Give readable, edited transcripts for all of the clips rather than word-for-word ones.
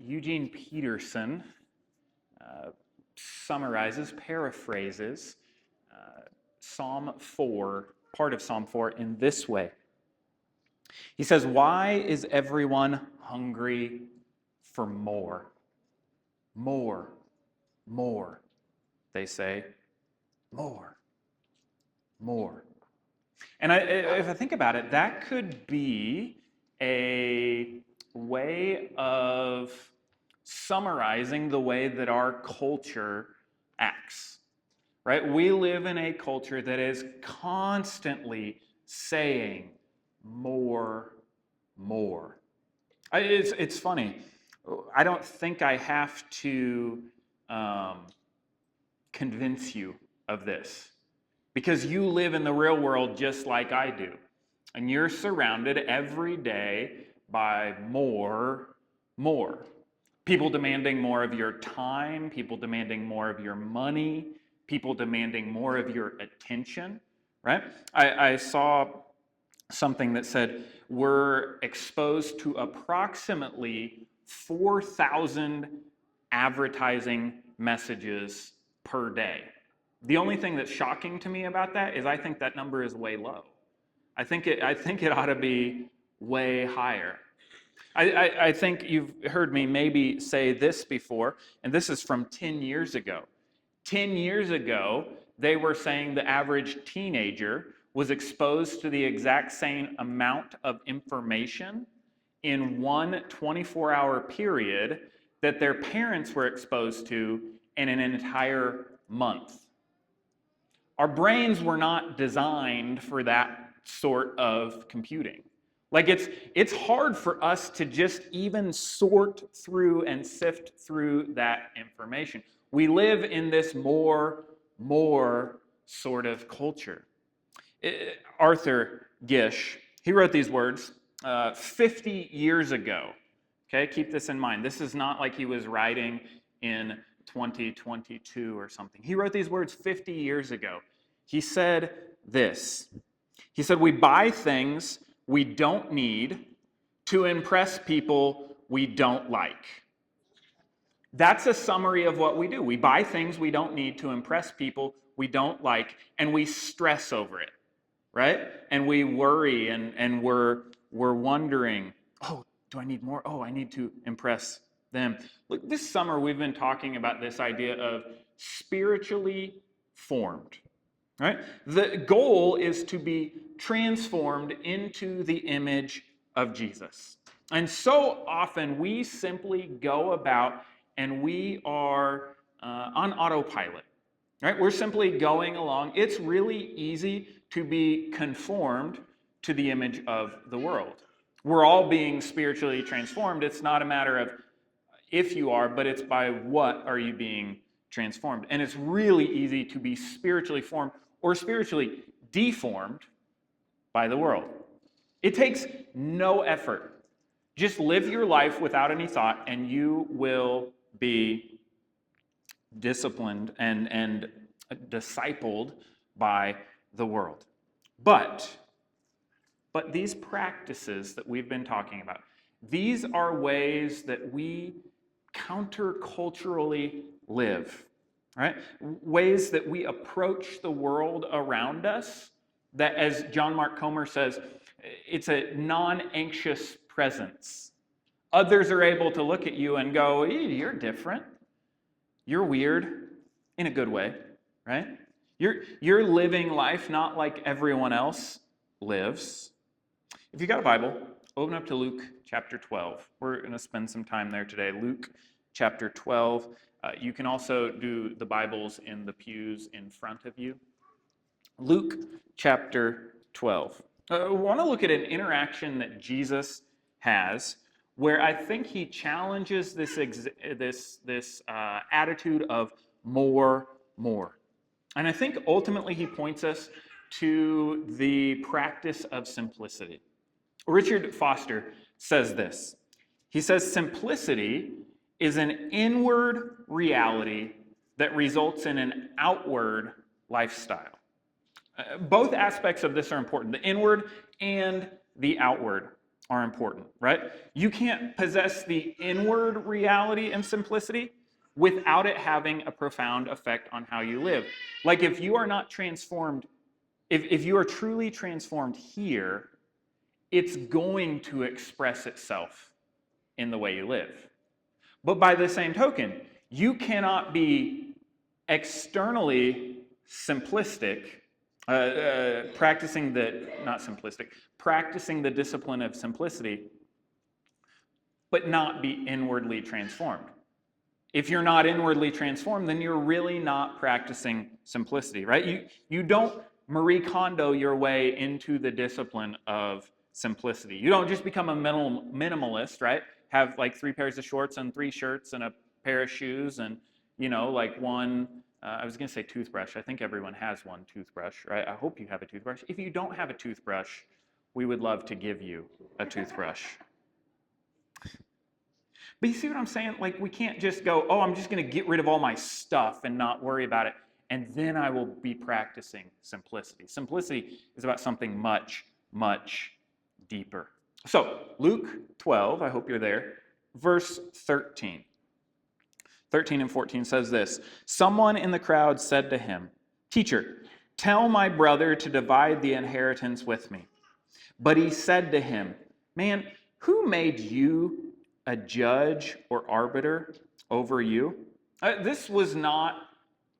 Eugene Peterson paraphrases Psalm 4, part of Psalm 4, in this way. He says, "Why is everyone hungry for more? More, more," they say. More, more. And if I think about it, that could be a way of summarizing the way that our culture acts, right? We live in a culture that is constantly saying more, more. It's funny. I don't think I have to convince you of this, because you live in the real world just like I do. And you're surrounded every day by more. People demanding more of your time, people demanding more of your money, people demanding more of your attention, right? I saw something that said we're exposed to approximately 4,000 advertising messages per day. The only thing that's shocking to me about that is I think that number is way low. I think it ought to be way higher. I think you've heard me maybe say this before, and this is from 10 years ago. 10 years ago, they were saying the average teenager was exposed to the exact same amount of information in one 24-hour period that their parents were exposed to in an entire month. Our brains were not designed for that sort of computing. Like it's hard for us to just even sort through and sift through that information. We live in this more sort of culture. Arthur Gish, he wrote these words 50 years ago. Okay, keep this in mind. This is not like he was writing in 2022 or something. He wrote these words 50 years ago. He said this. He said, "We buy things we don't need to impress people we don't like." That's a summary of what we do. We buy things we don't need to impress people we don't like, and we stress over it, right? And we worry, and we're wondering, oh, do I need more? Oh, I need to impress them. Look, this summer we've been talking about this idea of spiritually formed, right? The goal is to be transformed into the image of Jesus. And so often we simply go about and we are on autopilot, right? We're simply going along. It's really easy to be conformed to the image of the world. We're all being spiritually transformed. It's not a matter of if you are, but it's by what are you being transformed. And it's really easy to be spiritually formed or spiritually deformed by the world. It takes no effort. Just live your life without any thought, and you will be disciplined and discipled by the world. But these practices that we've been talking about, these are ways that we counterculturally live, right? Ways that we approach the world around us that, as John Mark Comer says, it's a non-anxious presence. Others are able to look at you and go, you're different. You're weird, in a good way, right? You're living life not like everyone else lives. If you got a Bible, open up to Luke chapter 12. We're going to spend some time there today. Luke chapter 12. You can also do the Bibles in the pews in front of you. Luke chapter 12. I want to look at an interaction that Jesus has where I think he challenges this attitude of more. And I think ultimately he points us to the practice of simplicity. Richard Foster says this. He says, "Simplicity is an inward reality that results in an outward lifestyle." Both aspects of this are important, the inward and the outward. are important, right? You can't possess the inward reality and simplicity without it having a profound effect on how you live. Like if you are not transformed, if you are truly transformed here, it's going to express itself in the way you live. But by the same token, you cannot be externally simplistic, practicing the discipline of simplicity, but not be inwardly transformed. If you're not inwardly transformed, then you're really not practicing simplicity, right? You don't Marie Kondo your way into the discipline of simplicity. You don't just become a minimalist, right? Have like 3 pairs of shorts and 3 shirts and a pair of shoes and, like one, I was going to say toothbrush. I think everyone has one toothbrush, right? I hope you have a toothbrush. If you don't have a toothbrush, we would love to give you a toothbrush. But you see what I'm saying? Like, we can't just go, oh, I'm just going to get rid of all my stuff and not worry about it, and then I will be practicing simplicity. Simplicity is about something much, much deeper. So, Luke 12, I hope you're there, verse 13. 13 and 14 says this, "Someone in the crowd said to him, 'Teacher, tell my brother to divide the inheritance with me.' But he said to him, 'Man, who made you a judge or arbiter over you?'" This was not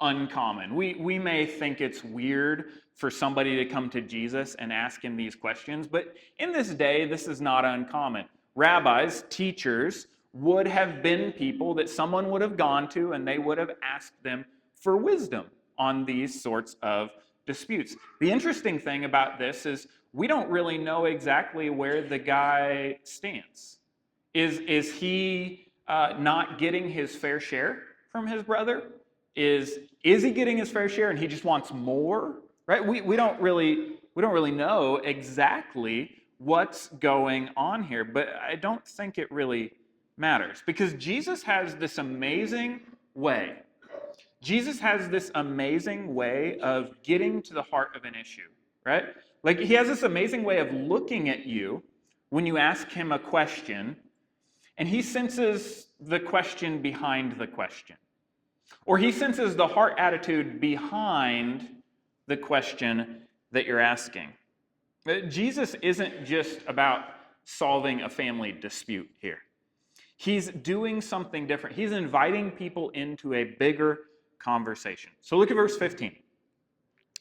uncommon. We may think it's weird for somebody to come to Jesus and ask him these questions, but in this day, this is not uncommon. Rabbis, teachers, would have been people that someone would have gone to and they would have asked them for wisdom on these sorts of disputes. The interesting thing about this is we don't really know exactly where the guy stands. Is he not getting his fair share from his brother? Is he getting his fair share and he just wants more? Right? We don't really know exactly what's going on here, but I don't think it really matters because Jesus has this amazing way. Jesus has this amazing way of getting to the heart of an issue, right? Like he has this amazing way of looking at you when you ask him a question, and he senses the question behind the question. Or he senses the heart attitude behind the question that you're asking. Jesus isn't just about solving a family dispute here. He's doing something different. He's inviting people into a bigger conversation. So look at verse 15.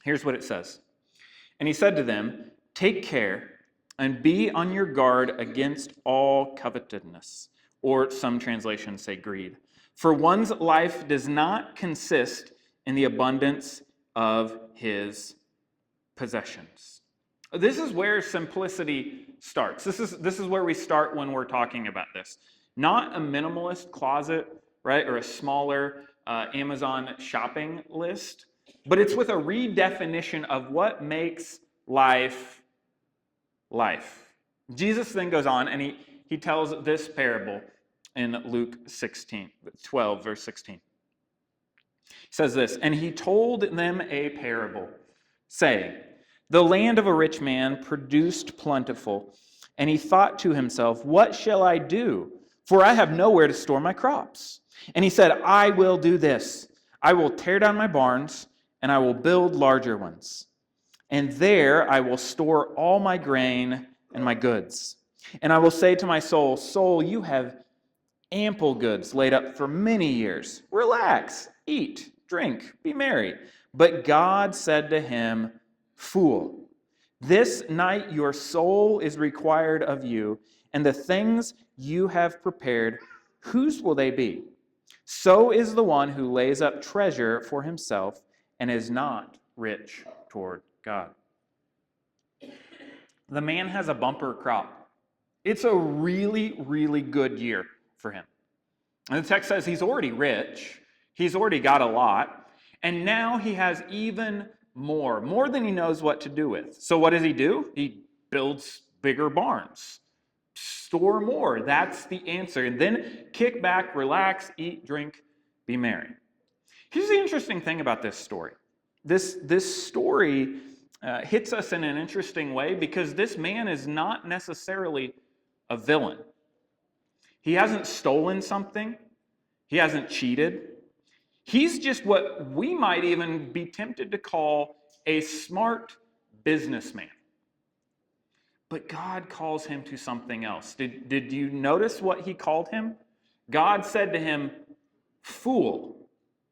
Here's what it says. "And he said to them, 'Take care and be on your guard against all covetousness,'" or some translations say greed. "For one's life does not consist in the abundance of his possessions." This is where simplicity starts. This is where we start when we're talking about this. Not a minimalist closet, right, or a smaller Amazon shopping list, but it's with a redefinition of what makes life life. Jesus then goes on and he tells this parable in Luke 12, verse 16. He says this, "And he told them a parable, saying, 'The land of a rich man produced plentiful, and he thought to himself, what shall I do? For I have nowhere to store my crops. And he said, I will do this. I will tear down my barns, and I will build larger ones. And there I will store all my grain and my goods. And I will say to my soul, Soul, you have ample goods laid up for many years. Relax, eat, drink, be merry.' But God said to him, Fool, this night your soul is required of you, and the things you have prepared, whose will they be? So is the one who lays up treasure for himself and is not rich toward God." The man has a bumper crop. It's a really, really good year for him. And the text says he's already rich. He's already got a lot. And now he has even more than he knows what to do with. So what does he do? He builds bigger barns. Store more. That's the answer. And then kick back, relax, eat, drink, be merry. Here's the interesting thing about this story. This story hits us in an interesting way because this man is not necessarily a villain. He hasn't stolen something. He hasn't cheated. He's just what we might even be tempted to call a smart businessman. But God calls him to something else. Did you notice what he called him? God said to him, fool.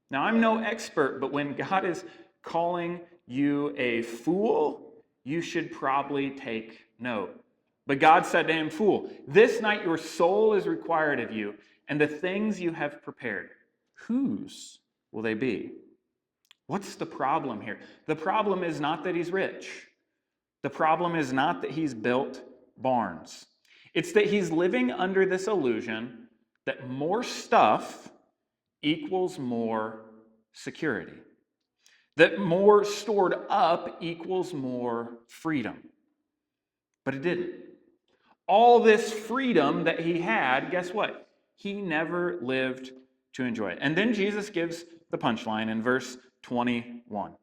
Now, I'm no expert, but when God is calling you a fool, you should probably take note. But God said to him, fool, this night your soul is required of you, and the things you have prepared, whose will they be? What's the problem here? The problem is not that he's rich. The problem is not that he's built barns. It's that he's living under this illusion that more stuff equals more security. That more stored up equals more freedom. But it didn't. All this freedom that he had, guess what? He never lived to enjoy it. And then Jesus gives the punchline in verse 21.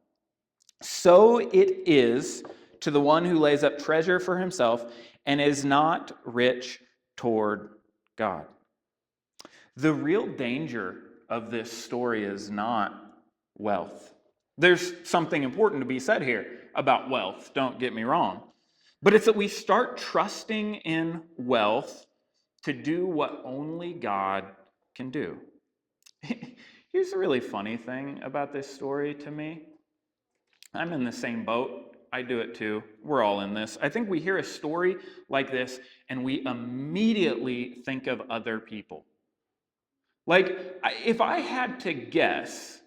So it is to the one who lays up treasure for himself and is not rich toward God. The real danger of this story is not wealth. There's something important to be said here about wealth, don't get me wrong. But it's that we start trusting in wealth to do what only God can do. Here's a really funny thing about this story to me. I'm in the same boat. I do it too. We're all in this. I think we hear a story like this and we immediately think of other people. Like, if I had to guess,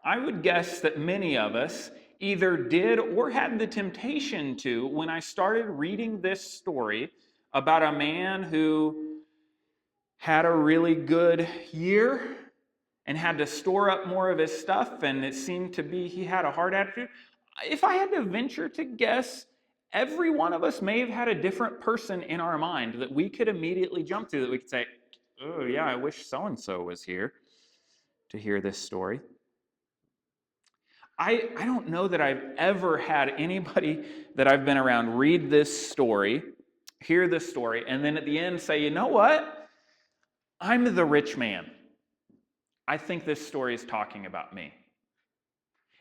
I would guess that many of us either did or had the temptation to when I started reading this story about a man who had a really good year and had to store up more of his stuff, and it seemed to be he had a hard attitude. If I had to venture to guess, every one of us may have had a different person in our mind that we could immediately jump to, that we could say, oh yeah, I wish so-and-so was here to hear this story. I don't know that I've ever had anybody that I've been around read this story, hear this story, and then at the end say, you know what? I'm the rich man. I think this story is talking about me.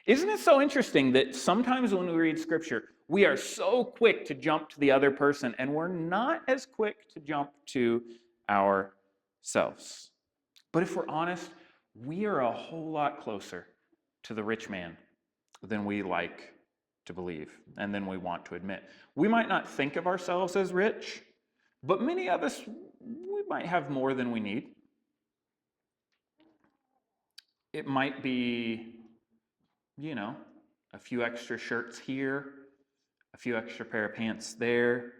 Isn't it so interesting that sometimes when we read Scripture, we are so quick to jump to the other person, and we're not as quick to jump to ourselves. But if we're honest, we are a whole lot closer to the rich man than we like to believe and than we want to admit. We might not think of ourselves as rich, but many of us, we might have more than we need. It might be, a few extra shirts here, a few extra pair of pants there,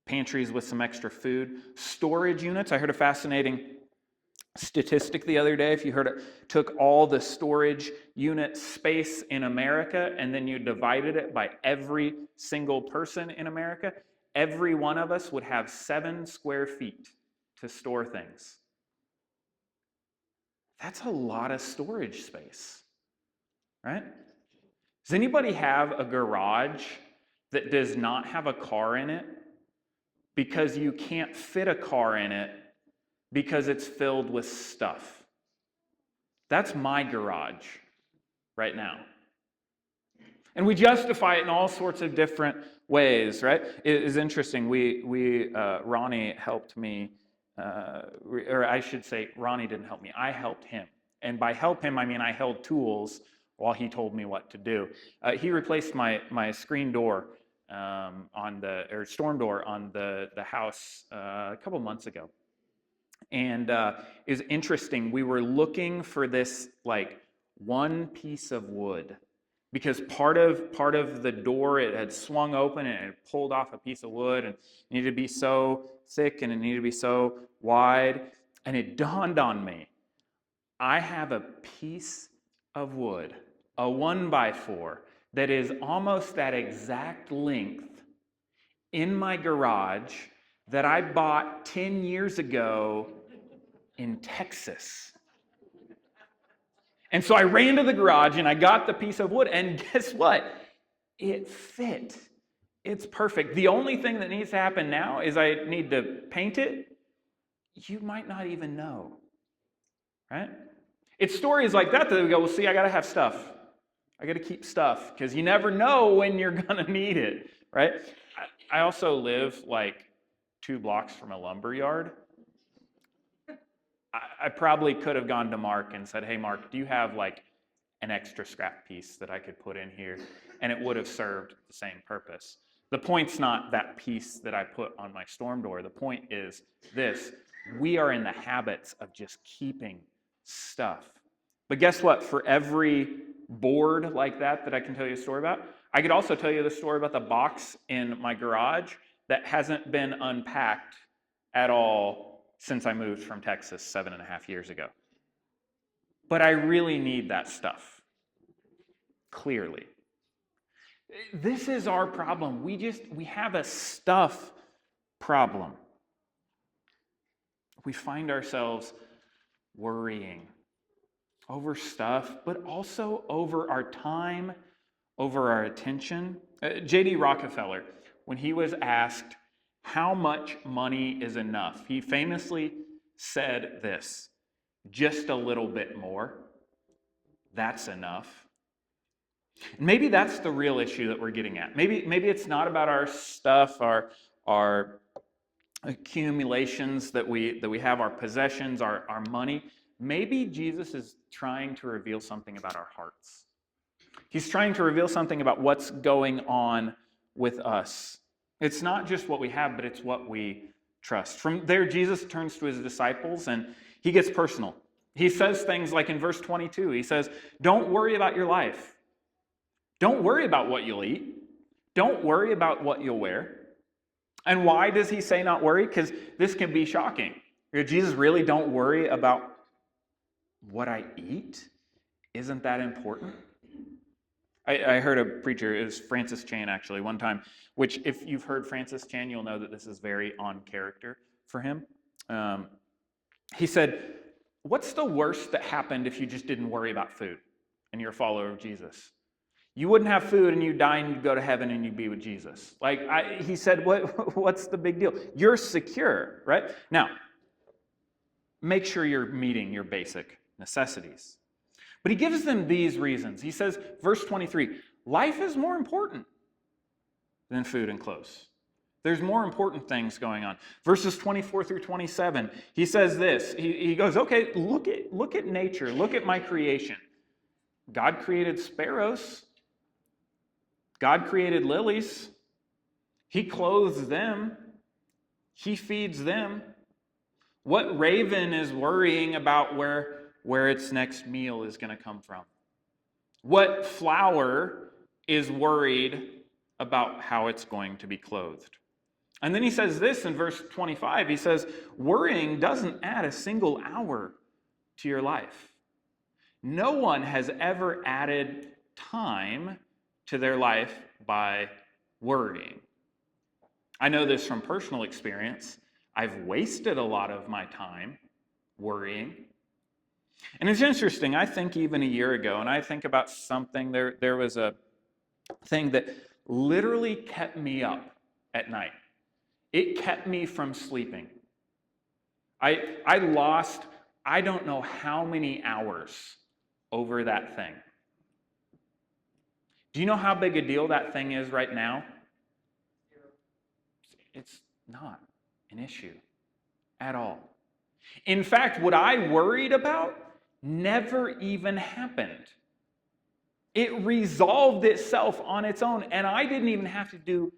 pantries with some extra food, storage units. I heard a fascinating statistic the other day. If you heard it, took all the storage unit space in America and then you divided it by every single person in America, every one of us would have 7 square feet to store things. That's a lot of storage space, right? Does anybody have a garage that does not have a car in it because you can't fit a car in it because it's filled with stuff? That's my garage right now. And we justify it in all sorts of different ways, right? It is interesting. Ronnie helped me, or I should say, Ronnie didn't help me. I helped him. And by help him, I mean I held tools while he told me what to do. He replaced my screen door storm door on the house a couple months ago. And it was interesting. We were looking for this one piece of wood because part of the door, it had swung open and it pulled off a piece of wood and it needed to be so thick and it needed to be so wide. And it dawned on me, I have a piece of wood, a 1x4, that is almost that exact length in my garage that I bought 10 years ago in Texas. And so I ran to the garage and I got the piece of wood, and guess what? It fit. It's perfect. The only thing that needs to happen now is I need to paint it. You might not even know, right? It's stories like that we go, well, see, I got to have stuff. I got to keep stuff because you never know when you're going to need it, right? I also live like 2 blocks from a lumber yard. I probably could have gone to Mark and said, hey, Mark, do you have like an extra scrap piece that I could put in here? And it would have served the same purpose. The point's not that piece that I put on my storm door. The point is this: we are in the habits of just keeping stuff. But guess what? For every board like that I can tell you a story about, I could also tell you the story about the box in my garage that hasn't been unpacked at all since I moved from Texas 7.5 years ago. But I really need that stuff, clearly. This is our problem. We have a stuff problem. We find ourselves worrying over stuff, but also over our time, over our attention. J.D. Rockefeller, when he was asked how much money is enough, he famously said this: just a little bit more, that's enough. And maybe that's the real issue that we're getting at. Maybe it's not about our stuff, our accumulations that we have, our possessions, our money. Maybe Jesus is trying to reveal something about our hearts. He's trying to reveal something about what's going on with us. It's not just what we have, but it's what we trust. From there, Jesus turns to his disciples and he gets personal. He says things like in verse 22, he says, don't worry about your life. Don't worry about what you'll eat. Don't worry about what you'll wear. And why does he say not worry? Because this can be shocking. Jesus, really don't worry about what I eat? Isn't that important? I heard a preacher, it was Francis Chan actually, one time, which if you've heard Francis Chan, you'll know that this is very on character for him. He said, what's the worst that happened if you just didn't worry about food and you're a follower of Jesus? You wouldn't have food and you'd die and you'd go to heaven and you'd be with Jesus. He said, what's the big deal? You're secure, right? Now, make sure you're meeting your basic necessities. But he gives them these reasons. He says, verse 23, life is more important than food and clothes. There's more important things going on. Verses 24 through 27, he says this. He goes, okay, look at nature. Look at my creation. God created sparrows. God created lilies. He clothes them. He feeds them. What raven is worrying about where its next meal is going to come from? What flower is worried about how it's going to be clothed? And then he says this in verse 25. He says, worrying doesn't add a single hour to your life. No one has ever added time to their life by worrying. I know this from personal experience. I've wasted a lot of my time worrying. And it's interesting, I think even a year ago, and I think about something, there was a thing that literally kept me up at night. It kept me from sleeping. I lost, I don't know how many hours over that thing. Do you know how big a deal that thing is right now? It's not an issue at all. In fact, what I worried about never even happened. It resolved itself on its own, and I didn't even have to do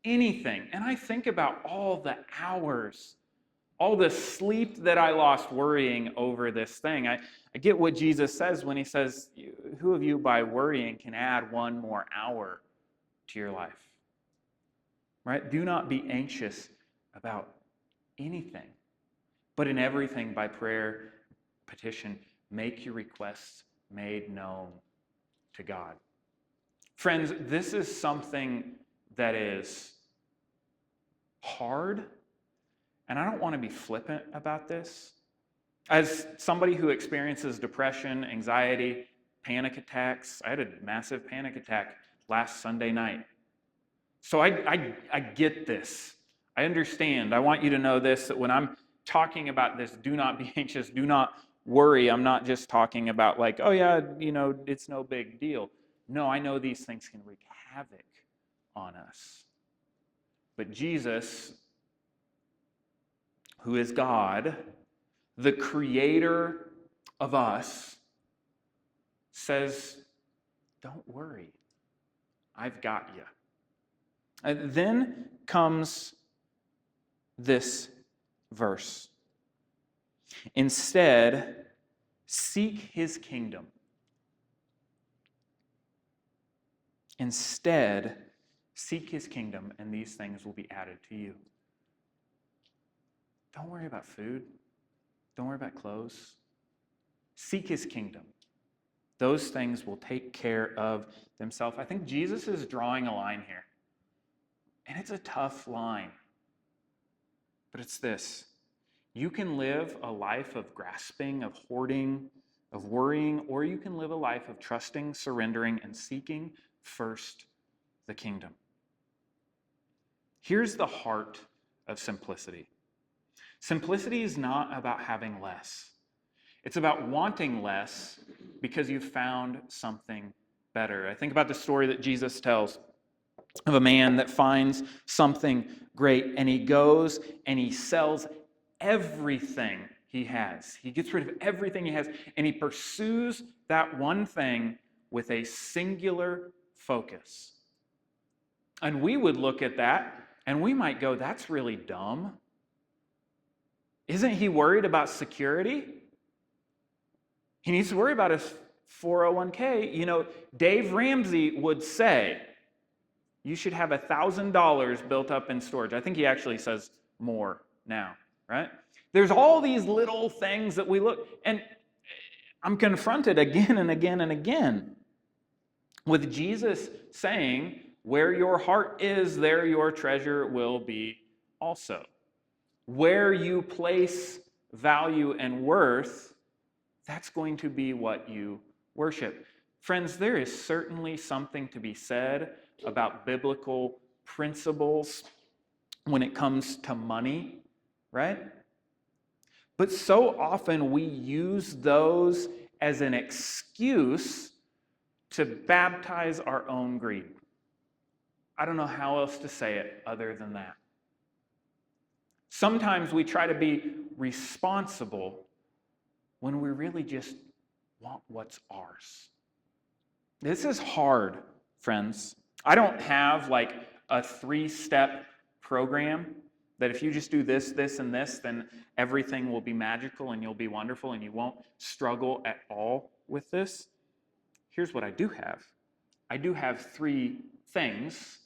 anything. And I think about all the hours, all the sleep that I lost worrying over this thing. I get what Jesus says when he says, who of you by worrying can add one more hour to your life? Right? Do not be anxious about anything, but in everything by prayer, petition, make your requests made known to God. Friends, this is something that is hard, and I don't want to be flippant about this. As somebody who experiences depression, anxiety, panic attacks, I had a massive panic attack last Sunday night. So I get this. I understand. I want you to know this, that when I'm talking about this, do not be anxious, do not worry. I'm not just talking about like, oh yeah, it's no big deal. No, I know these things can wreak havoc on us. But Jesus, who is God, the creator of us, says, don't worry. I've got you. And then comes this verse. Instead, seek his kingdom. Instead, seek his kingdom, and these things will be added to you. Don't worry about food. Don't worry about clothes. Seek his kingdom. Those things will take care of themselves. I think Jesus is drawing a line here. And it's a tough line. But it's this. You can live a life of grasping, of hoarding, of worrying, or you can live a life of trusting, surrendering, and seeking first the kingdom. Here's the heart of simplicity. Simplicity is not about having less. It's about wanting less because you've found something better. I think about the story that Jesus tells of a man that finds something great, and he goes and he sells everything he has. He gets rid of everything he has, and he pursues that one thing with a singular focus. And we would look at that, and we might go, that's really dumb. Isn't he worried about security? He needs to worry about his 401k. Dave Ramsey would say, you should have $1,000 built up in storage. I think he actually says more now, right? There's all these little things that we look, and I'm confronted again and again and again with Jesus saying, where your heart is, there your treasure will be also. Where you place value and worth, that's going to be what you worship. Friends, there is certainly something to be said about biblical principles when it comes to money, right? But so often we use those as an excuse to baptize our own greed. I don't know how else to say it other than that. Sometimes we try to be responsible when we really just want what's ours. This is hard, friends. I don't have like a 3-step program that if you just do this, this, and this, then everything will be magical and you'll be wonderful and you won't struggle at all with this. Here's what I do have. I do have 3 things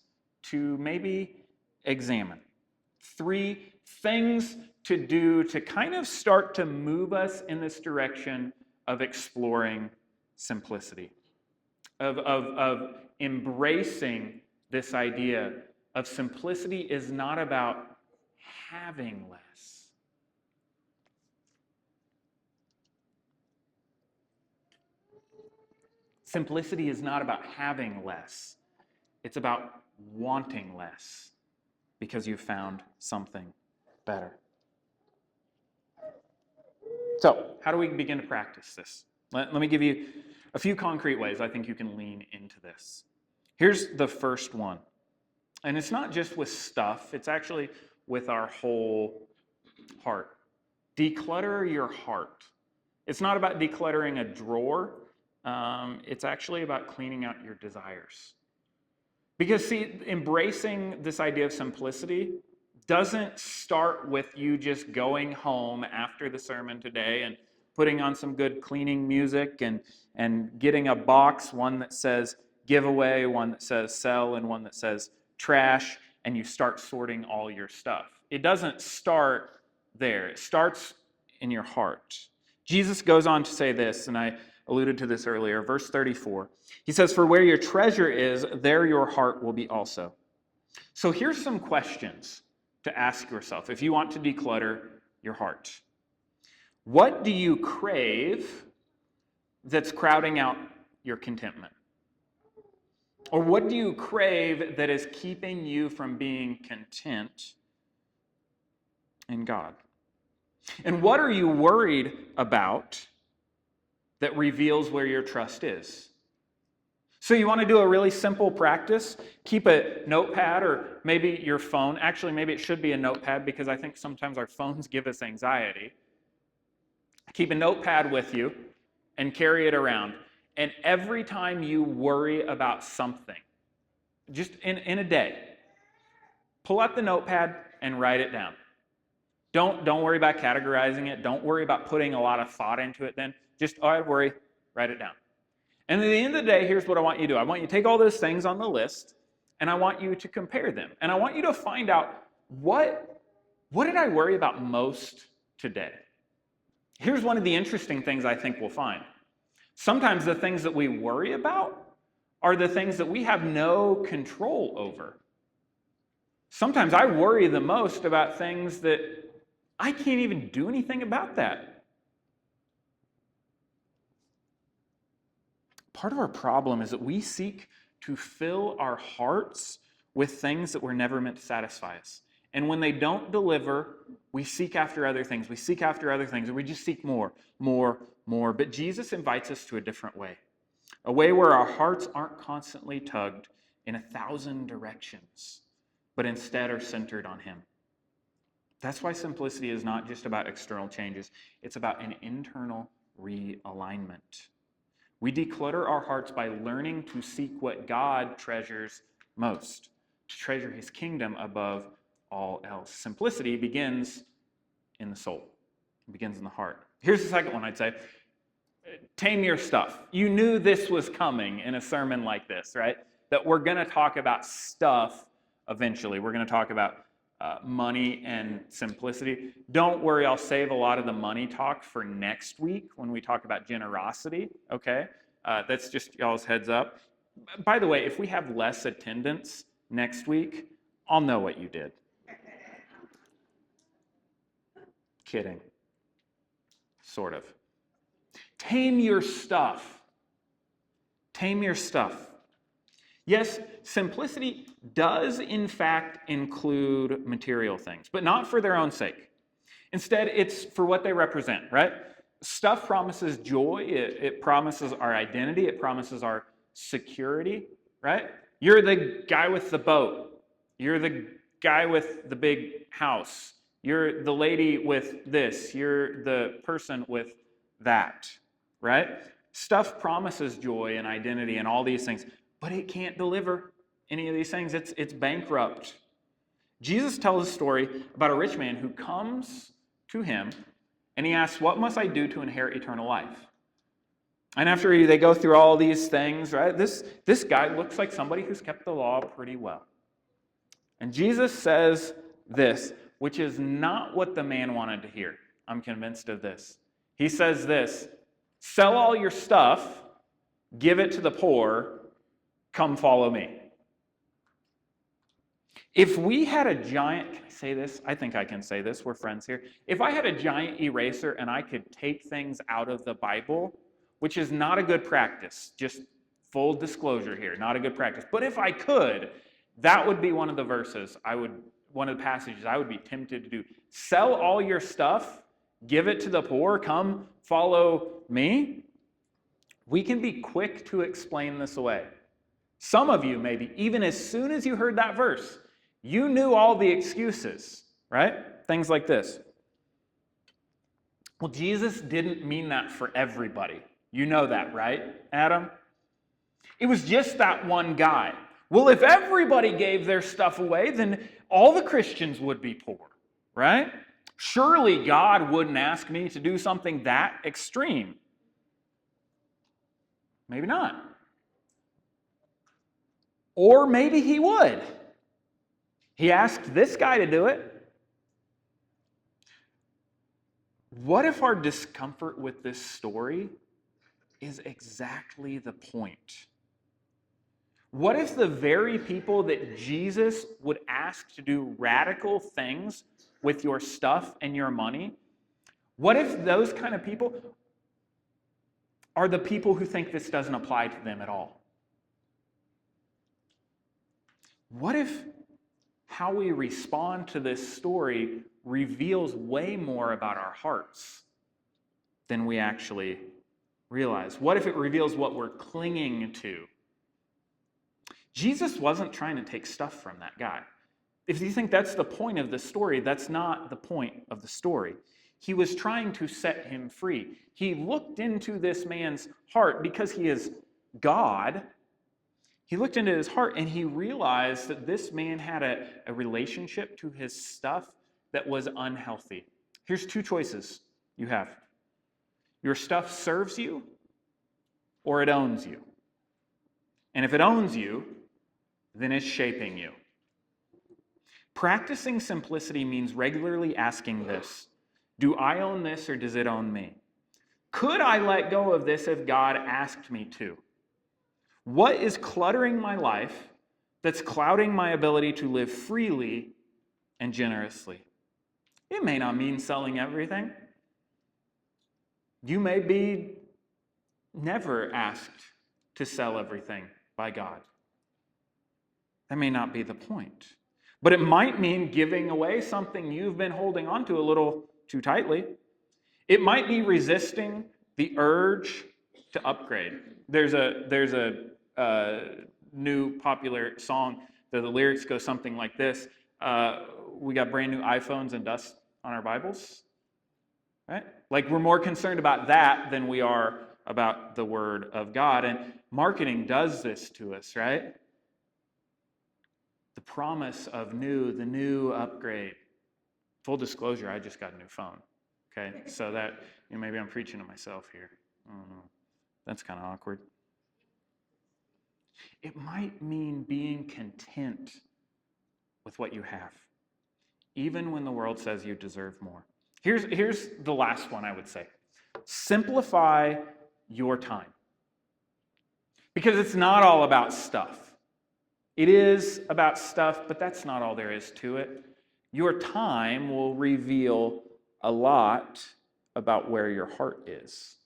to maybe examine. 3 things to do to kind of start to move us in this direction of exploring simplicity, of embracing this idea of simplicity is not about having less. Simplicity is not about having less. It's about wanting less because you've found something better. So, how do we begin to practice this? Let me give you a few concrete ways I think you can lean into this. Here's the first one. And it's not just with stuff, it's actually with our whole heart. Declutter your heart. It's not about decluttering a drawer. It's actually about cleaning out your desires. Because, see, embracing this idea of simplicity doesn't start with you just going home after the sermon today and putting on some good cleaning music and getting a box, one that says giveaway, one that says sell, and one that says trash, and you start sorting all your stuff. It doesn't start there. It starts in your heart. Jesus goes on to say this, and I alluded to this earlier, verse 34. He says, "For where your treasure is, there your heart will be also." So here's some questions to ask yourself if you want to declutter your heart. What do you crave that's crowding out your contentment? Or what do you crave that is keeping you from being content in God? And what are you worried about that reveals where your trust is? So you want to do a really simple practice? Keep a notepad or maybe your phone. Actually, maybe it should be a notepad because I think sometimes our phones give us anxiety. Keep a notepad with you and carry it around. And every time you worry about something, just in a day, pull out the notepad and write it down. Don't worry about categorizing it. Don't worry about putting a lot of thought into it then. Just, oh, I worry, write it down. And at the end of the day, here's what I want you to do. I want you to take all those things on the list, and I want you to compare them. And I want you to find out, what did I worry about most today? Here's one of the interesting things I think we'll find. Sometimes the things that we worry about are the things that we have no control over. Sometimes I worry the most about things that I can't even do anything about that. Part of our problem is that we seek to fill our hearts with things that were never meant to satisfy us. And when they don't deliver, we seek after other things. We seek after other things, and we just seek more, more, more. But Jesus invites us to a different way, a way where our hearts aren't constantly tugged in 1,000 directions, but instead are centered on Him. That's why simplicity is not just about external changes. It's about an internal realignment. We declutter our hearts by learning to seek what God treasures most, to treasure His kingdom above all else. Simplicity begins in the soul. It begins in the heart. Here's the second one I'd say. Tame your stuff. You knew this was coming in a sermon like this, right? That we're going to talk about stuff eventually. We're going to talk about money and simplicity. Don't worry, I'll save a lot of the money talk for next week when we talk about generosity, okay? That's just y'all's heads up. By the way, if we have less attendance next week, I'll know what you did. Kidding. Sort of. Tame your stuff. Tame your stuff. Yes, simplicity does in fact include material things, but not for their own sake. Instead, it's for what they represent, right? Stuff promises joy, it promises our identity, it promises our security, right? You're the guy with the boat. You're the guy with the big house. You're the lady with this. You're the person with that, right? Stuff promises joy and identity and all these things, but it can't deliver any of these things. It's bankrupt. Jesus tells a story about a rich man who comes to him and he asks, "What must I do to inherit eternal life?" And after they go through all these things, right, this guy looks like somebody who's kept the law pretty well. And Jesus says this, which is not what the man wanted to hear. I'm convinced of this. He says this, "Sell all your stuff, give it to the poor, come follow me." If we had a giant, can I say this? I think I can say this. We're friends here. If I had a giant eraser and I could take things out of the Bible, which is not a good practice, just full disclosure here, not a good practice. But if I could, that would be one of the verses one of the passages I would be tempted to do. Sell all your stuff, give it to the poor, come follow me. We can be quick to explain this away. Some of you, maybe, even as soon as you heard that verse, you knew all the excuses, right? Things like this. Well, Jesus didn't mean that for everybody. You know that, right, Adam? It was just that one guy. Well, if everybody gave their stuff away, then all the Christians would be poor, right? Surely God wouldn't ask me to do something that extreme. Maybe not. Or maybe he would. He asked this guy to do it. What if our discomfort with this story is exactly the point? What if the very people that Jesus would ask to do radical things with your stuff and your money, what if those kind of people are the people who think this doesn't apply to them at all? what if how we respond to this story reveals way more about our hearts than we actually realize? What if it reveals what we're clinging to? Jesus wasn't trying to take stuff from that guy. If you think that's the point of the story, that's not the point of the story. He was trying to set him free. He looked into this man's heart because he is God. He looked into his heart and he realized that this man had a relationship to his stuff that was unhealthy. Here's two choices you have. Your stuff serves you or it owns you. And if it owns you, then it's shaping you. Practicing simplicity means regularly asking this: do I own this or does it own me? Could I let go of this if God asked me to? What is cluttering my life that's clouding my ability to live freely and generously? It may not mean selling everything. You may be never asked to sell everything by God. That may not be the point. But it might mean giving away something you've been holding on to a little too tightly. It might be resisting the urge to upgrade. There's a new popular song that the lyrics go something like this: we got brand new iPhones and dust on our Bibles, right? Like, we're more concerned about that than we are about the Word of God. And marketing does this to us, right? The promise of the new upgrade. Full disclosure, I just got a new phone. Okay, so that, maybe I'm preaching to myself here. I don't know. That's kind of awkward. It might mean being content with what you have, even when the world says you deserve more. Here's the last one I would say. Simplify your time. Because it's not all about stuff. It is about stuff, but that's not all there is to it. Your time will reveal a lot about where your heart is.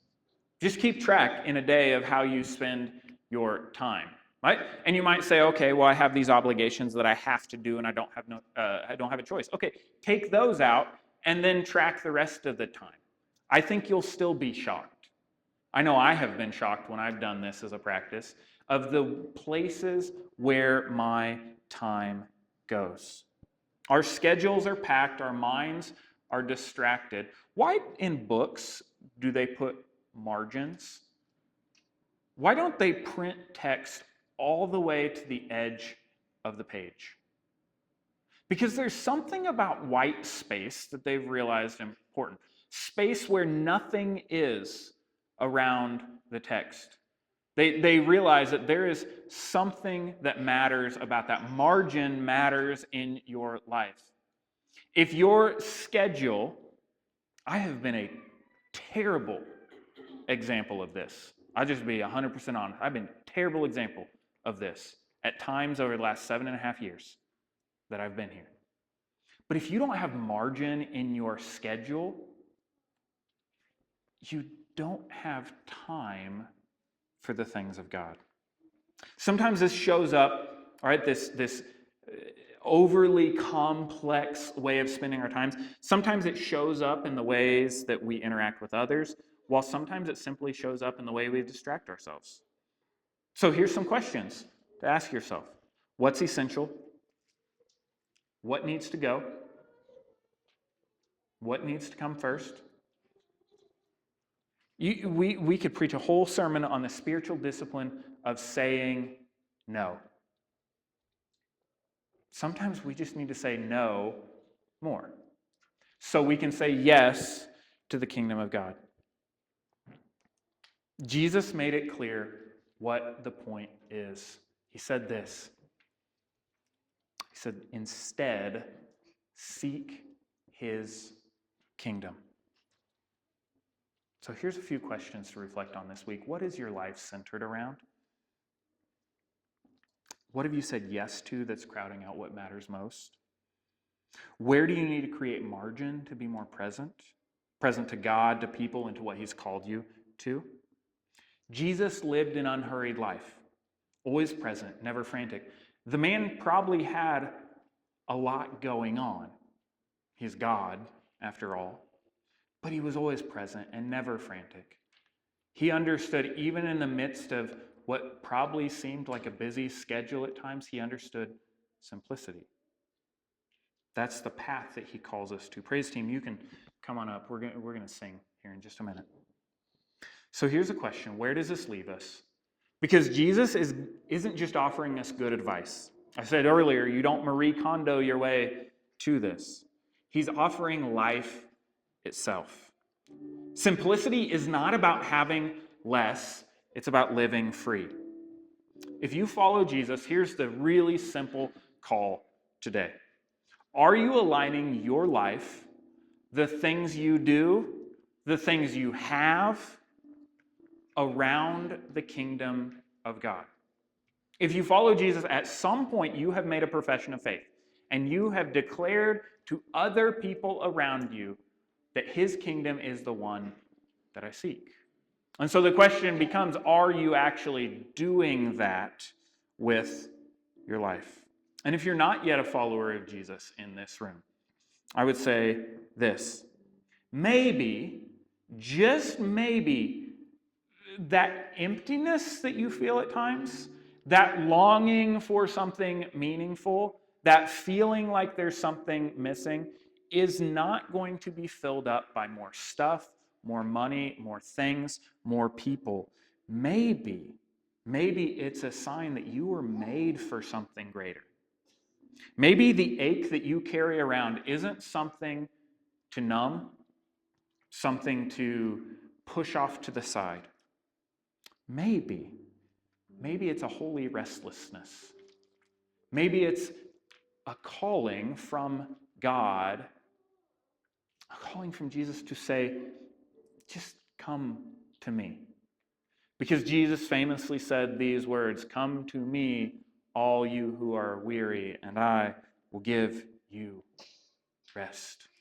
Just keep track in a day of how you spend your time, right? And you might say, okay, well, I have these obligations that I have to do, and I don't have a choice. Okay, take those out and then track the rest of the time. I think you'll still be shocked. I know I have been shocked when I've done this as a practice of the places where my time goes. Our schedules are packed, our minds are distracted. Why in books do they put margins? Why don't they print text all the way to the edge of the page? Because there's something about white space that they've realized important. Space where nothing is around the text. They realize that there is something that matters about that. Margin matters in your life. If your schedule, I have been a terrible example of this. I'll just be 100% honest. I've been a terrible example of this at times over the last 7.5 years that I've been here. But if you don't have margin in your schedule, you don't have time for the things of God. Sometimes this shows up, all right, this overly complex way of spending our times. Sometimes it shows up in the ways that we interact with others, while sometimes it simply shows up in the way we distract ourselves. So here's some questions to ask yourself. What's essential? What needs to go? What needs to come first? We could preach a whole sermon on the spiritual discipline of saying no. Sometimes we just need to say no more so we can say yes to the kingdom of God. Jesus made it clear what the point is. He said this. He said, instead, seek his kingdom. So here's a few questions to reflect on this week. What is your life centered around? What have you said yes to that's crowding out what matters most? Where do you need to create margin to be more present? Present to God, to people, and to what he's called you to? Jesus lived an unhurried life, always present, never frantic. The man probably had a lot going on. He's God, after all. But he was always present and never frantic. He understood, even in the midst of what probably seemed like a busy schedule at times, he understood simplicity. That's the path that he calls us to. Praise team, you can come on up. We're going to sing here in just a minute. So here's a question. Where does this leave us? Because Jesus isn't just offering us good advice. I said earlier, you don't Marie Kondo your way to this. He's offering life itself. Simplicity is not about having less, it's about living free. If you follow Jesus, here's the really simple call today. Are you aligning your life, the things you do, the things you have, around the kingdom of God? If you follow Jesus, at some point you have made a profession of faith and you have declared to other people around you that his kingdom is the one that I seek. And so the question becomes, are you actually doing that with your life? And if you're not yet a follower of Jesus in this room, I would say this. Maybe, just maybe, that emptiness that you feel at times, that longing for something meaningful, that feeling like there's something missing, is not going to be filled up by more stuff, more money, more things, more people. Maybe it's a sign that you were made for something greater. Maybe the ache that you carry around isn't something to numb, something to push off to the side. Maybe it's a holy restlessness. Maybe it's a calling from God, a calling from Jesus to say, just come to me. Because Jesus famously said these words, "Come to me, all you who are weary, and I will give you rest."